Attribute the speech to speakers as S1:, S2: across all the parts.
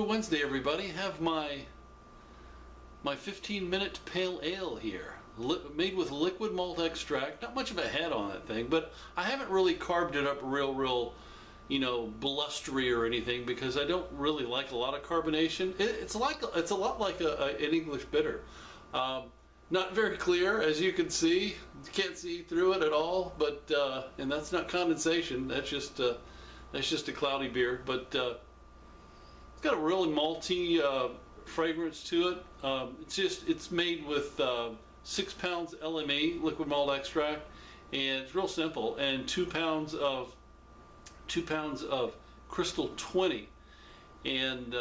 S1: Brew Wednesday, everybody. Have my 15-minute pale ale here, made with liquid malt extract. Not much of a head on that thing, but I haven't really carved it up real, blustery or anything, because I don't really like a lot of carbonation. It's a lot like an English bitter. Not very clear, as you can see. You can't see through it at all, but and that's not condensation. That's just a cloudy beer, but it's got a really malty fragrance to it. It's made with 6 pounds LME, liquid malt extract, and it's real simple. And 2 pounds of Crystal 20, and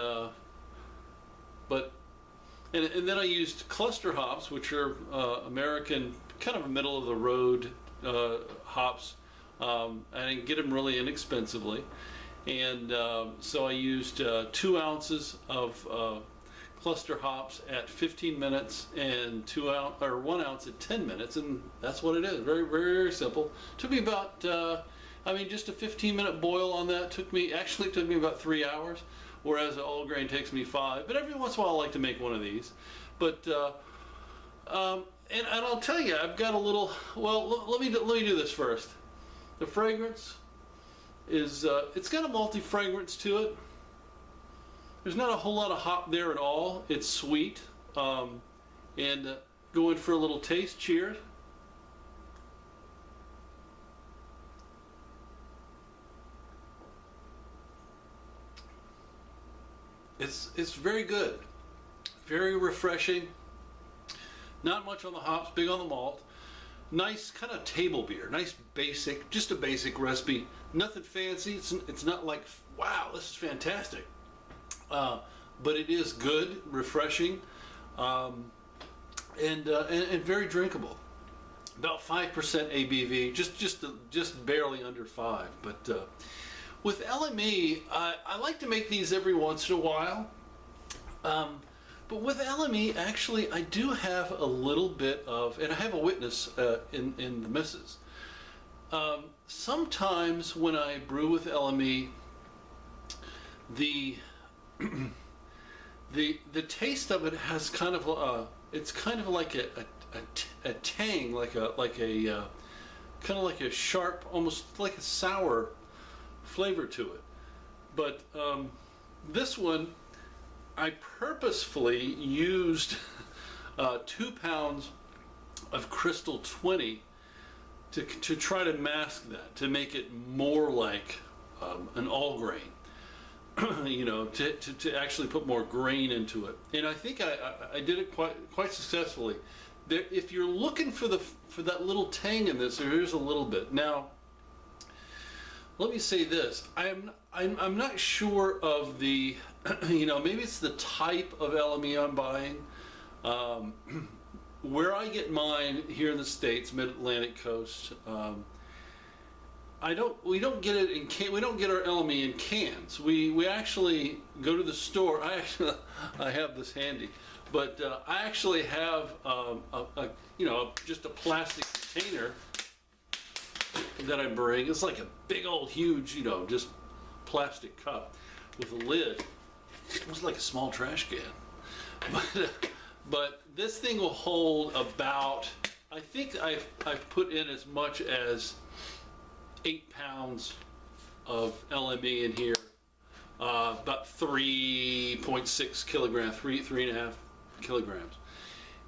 S1: then I used cluster hops, which are American, kind of middle of the road hops. I didn't get them really inexpensively, and so I used 2 ounces of cluster hops at 15 minutes and 1 ounce at 10 minutes, and that's what it is. Very, very, very simple. Took me about just a 15-minute boil on that. Took me about 3 hours, whereas an all grain takes me 5. But every once in a while I like to make one of these. But and I'll tell you, I've got a little. Well, let me do this first. The fragrance is it's got a malty fragrance to it. There's not a whole lot of hop there at all. It's sweet. And going for a little taste. Cheers. It's very good, very refreshing. Not much on the hops, big on the malt. Nice kind of table beer, nice basic, just a basic recipe. Nothing fancy. It's not like, wow, this is fantastic. But it is good, refreshing, and very drinkable. About 5% ABV, just barely under 5, but. With LME, I like to make these every once in a while, but with LME, actually, I do have a little bit of, and I have a witness in the missus. Sometimes when I brew with LME, the taste of it has kind of it's kind of like a tang, like a kind of like a sharp, almost like a sour flavor to it. But this one, I purposefully used 2 pounds of Crystal 20 to try to mask that, to make it more like an all grain. To actually put more grain into it. And I think I did it quite successfully. If you're looking for that little tang in this, there's a little bit. Now, let me say this: I'm not sure of the, maybe it's the type of LME I'm buying. Where I get mine here in the States, Mid-Atlantic coast, we don't get it in we don't get our LME in cans. We actually go to the store. I have this handy, but I actually have just a plastic container that I bring. It's like a big old huge, just plastic cup with a lid. It's like a small trash can. But this thing will hold about, I think I've put in as much as 8 pounds of LME in here, about 3.6 kilograms, 3.5 kilograms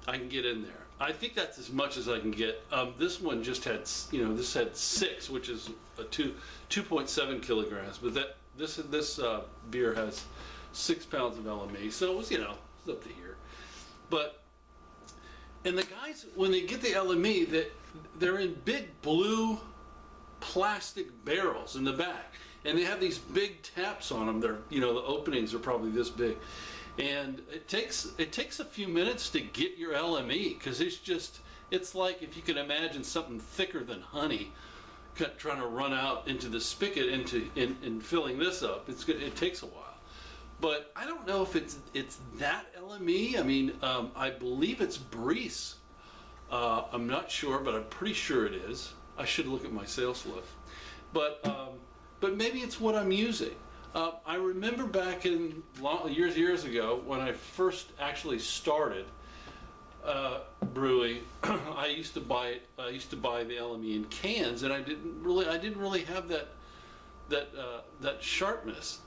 S1: I can get in there. I think that's as much as I can get. This one just had, this had 6, which is a 2.7 kilograms. But this beer has 6 pounds of LME, so it was, it's up to here. But and the guys, when they get the LME, they're in big blue plastic barrels in the back, and they have these big taps on them. They're, the openings are probably this big. And it takes a few minutes to get your LME, because it's like, if you can imagine something thicker than honey trying to run out into the spigot in filling this up. It takes a while. But I don't know if it's that LME. I mean, I believe it's Breeze. I'm not sure, but I'm pretty sure it is. I should look at my sales slip. But maybe it's what I'm using. I remember back in years ago when I first actually started brewing. I used to buy the LME in cans, and I didn't really have that sharpness.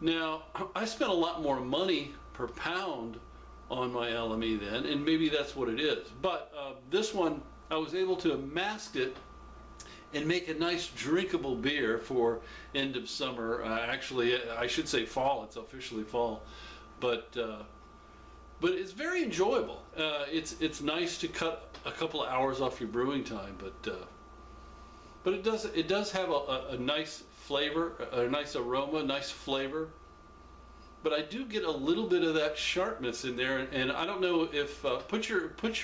S1: Now I spent a lot more money per pound on my LME then, and maybe that's what it is. But this one, I was able to mask it and make a nice drinkable beer for end of summer. Actually, I should say fall. It's officially fall, but it's very enjoyable. It's nice to cut a couple of hours off your brewing time, but it does have a nice flavor, a nice aroma, nice flavor. But I do get a little bit of that sharpness in there, and I don't know if put your put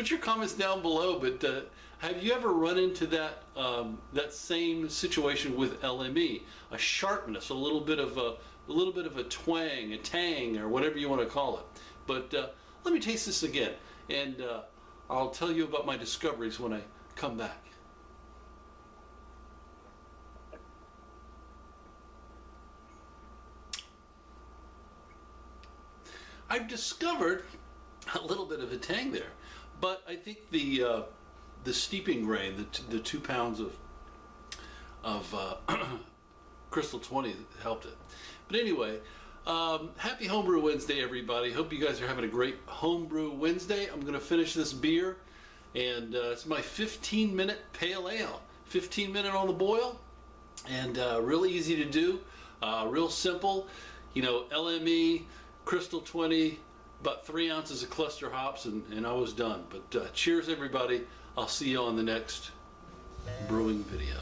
S1: your comments down below. But have you ever run into that same situation with LME? A sharpness, a little bit of a twang, a tang, or whatever you want to call it. But let me taste this again, and I'll tell you about my discoveries when I come back. I've discovered a little bit of a tang there, but I think the steeping grain, the 2 pounds of Crystal 20 helped it. But anyway, happy Homebrew Wednesday, everybody. Hope you guys are having a great Homebrew Wednesday. I'm going to finish this beer, and it's my 15-minute pale ale. 15-minute on the boil, and real easy to do, real simple. You know, LME, Crystal 20, about 3 ounces of cluster hops, and I was done. But cheers, everybody. I'll see you on the next brewing video.